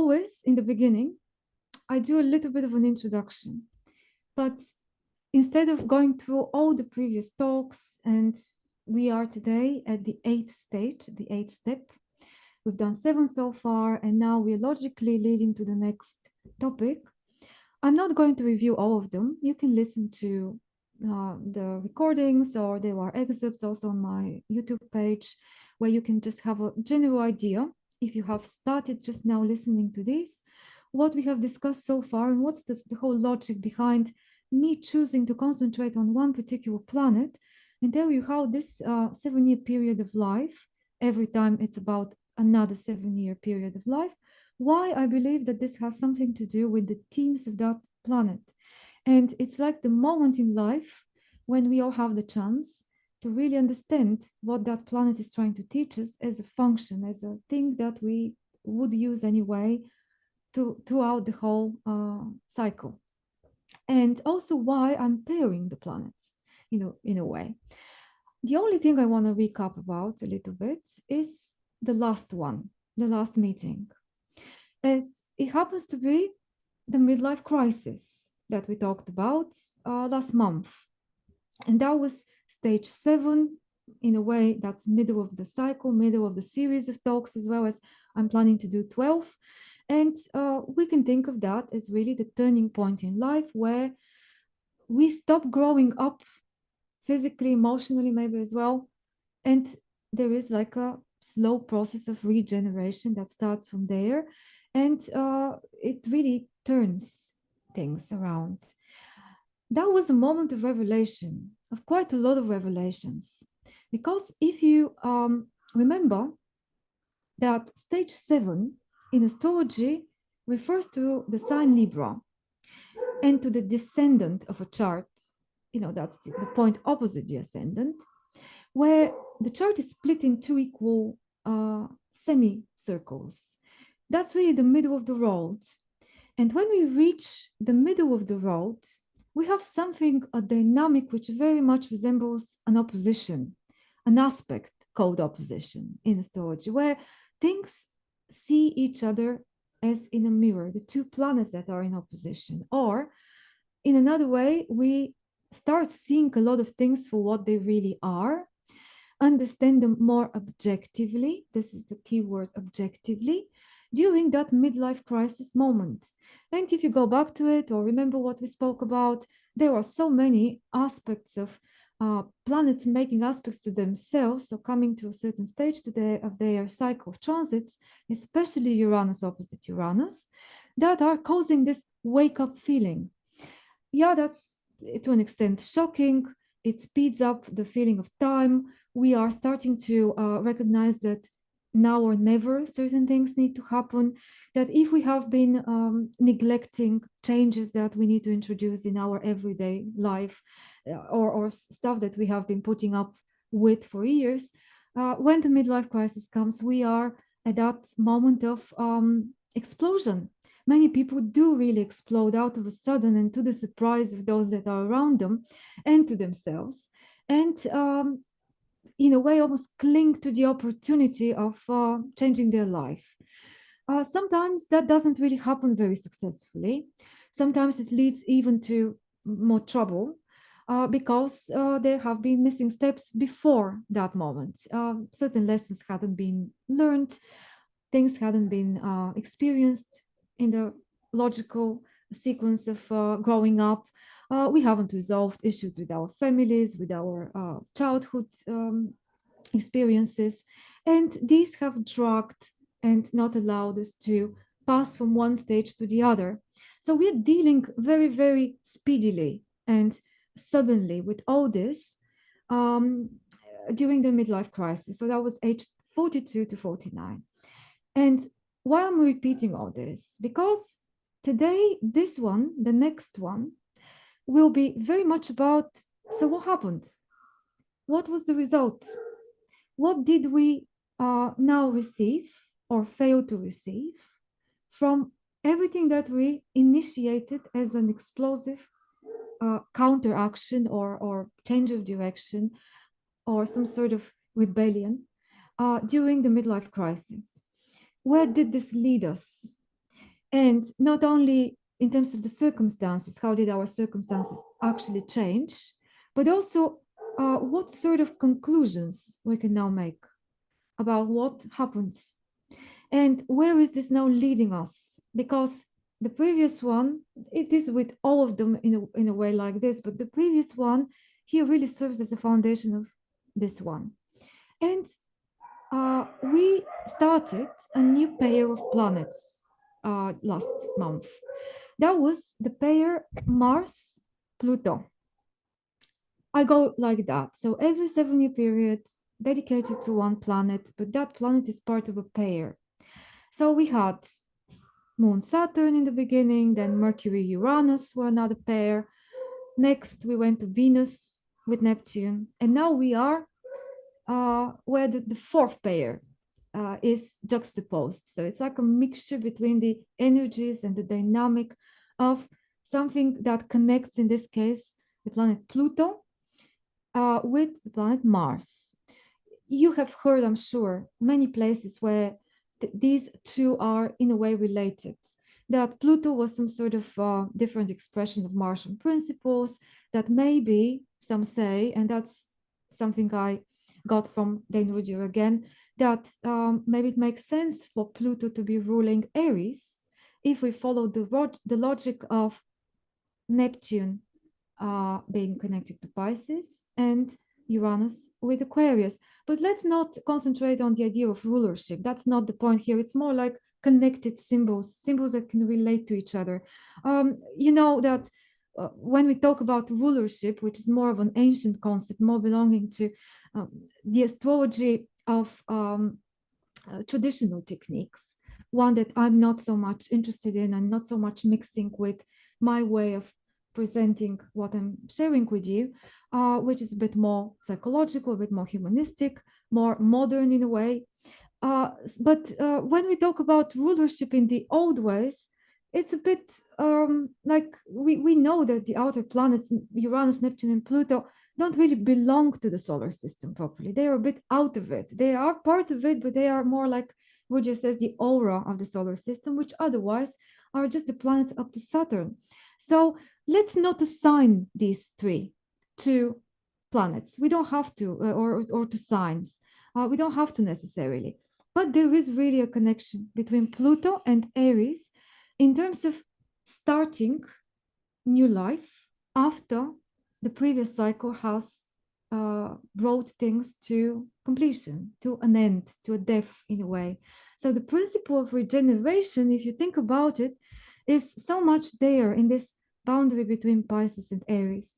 always, in the beginning, I do a little bit of an introduction. But instead of going through all the previous talks, and we are today at the 8th stage, the 8th step. We've done 7 so far, and now we're logically leading to the next topic. I'm not going to review all of them. You can listen to the recordings, or there are excerpts also on my YouTube page where you can just have a general idea, if you have started just now listening to this, what we have discussed so far and what's the whole logic behind me choosing to concentrate on one particular planet and tell you how this 7-year period of life, every time it's about another 7-year period of life, why I believe that this has something to do with the themes of that planet. And it's like the moment in life when we all have the chance to really understand what that planet is trying to teach us as a function, as a thing that we would use anyway throughout the whole cycle. And also why I'm pairing the planets, in a way. The only thing I want to recap about a little bit is the last one, the last meeting, as it happens to be the midlife crisis that we talked about last month. And that was stage 7. In a way, that's middle of the cycle, middle of the series of talks, as well as I'm planning to do 12. And we can think of that as really the turning point in life where we stop growing up physically, emotionally, maybe as well. And there is like a slow process of regeneration that starts from there. And it really turns things around. That was a moment of revelation, of quite a lot of revelations. Because if you remember that stage 7 in astrology refers to the sign Libra and to the descendant of a chart, that's the point opposite the ascendant, where the chart is split in 2 equal semicircles. That's really the middle of the road. And when we reach the middle of the road, we have something, a dynamic which very much resembles an opposition, an aspect called opposition in astrology, where things see each other as in a mirror, the 2 planets that are in opposition. Or in another way, we start seeing a lot of things for what they really are, understand them more objectively. This is the key word, objectively, during that midlife crisis moment. And if you go back to it or remember what we spoke about, there are so many aspects of planets making aspects to themselves, so coming to a certain stage today of their cycle of transits, especially Uranus opposite Uranus, that are causing this wake-up feeling. Yeah, that's to an extent shocking. It speeds up the feeling of time. We are starting to recognize that now or never certain things need to happen, that if we have been neglecting changes that we need to introduce in our everyday life or stuff that we have been putting up with for years, when the midlife crisis comes, we are at that moment of explosion. Many people do really explode out of a sudden, and to the surprise of those that are around them and to themselves. And in a way, almost cling to the opportunity of changing their life. Sometimes that doesn't really happen very successfully. Sometimes it leads even to more trouble because there have been missing steps before that moment. Certain lessons hadn't been learned, things hadn't been experienced in the logical sequence of growing up. We haven't resolved issues with our families, with our childhood experiences, and these have dragged and not allowed us to pass from one stage to the other. So we're dealing very, very speedily and suddenly with all this during the midlife crisis. So that was age 42 to 49. And why am I repeating all this? Because today, this one, the next one, will be very much about, so what happened? What was the result? What did we now receive or fail to receive from everything that we initiated as an explosive counteraction or change of direction or some sort of rebellion during the midlife crisis? Where did this lead us? And not only in terms of the circumstances, how did our circumstances actually change, but also what sort of conclusions we can now make about what happened and where is this now leading us? Because the previous one, it is with all of them in a way like this, but the previous one here really serves as a foundation of this one. And we started a new pair of planets last month. That was the pair Mars Pluto. I go like that. So every 7 year period dedicated to one planet, but that planet is part of a pair. So we had Moon Saturn in the beginning, then Mercury Uranus were another pair. Next, we went to Venus with Neptune, and now we are where the fourth pair is juxtaposed. So it's like a mixture between the energies and the dynamic of something that connects, in this case, the planet Pluto with the planet Mars. You have heard, I'm sure, many places where these two are in a way related. That Pluto was some sort of different expression of Martian principles, that maybe some say, and that's something I got from Dane Rudger again, that maybe it makes sense for Pluto to be ruling Aries if we follow the logic of Neptune being connected to Pisces and Uranus with Aquarius. But let's not concentrate on the idea of rulership. That's not the point here. It's more like connected symbols, symbols that can relate to each other. You know that when we talk about rulership, which is more of an ancient concept, more belonging to the astrology of traditional techniques, one that I'm not so much interested in and not so much mixing with my way of presenting what I'm sharing with you, which is a bit more psychological, a bit more humanistic, more modern in a way. But when we talk about rulership in the old ways, it's a bit like we know that the outer planets, Uranus, Neptune, and Pluto, don't really belong to the solar system properly. They are a bit out of it. They are part of it, but they are more like, Roger says, the aura of the solar system, which otherwise are just the planets up to Saturn. So let's not assign these three to planets. We don't have to, or to signs. We don't have to necessarily. But there is really a connection between Pluto and Aries in terms of starting new life after the previous cycle has brought things to completion, to an end, to a death in a way. So the principle of regeneration, if you think about it, is so much there in this boundary between Pisces and Aries.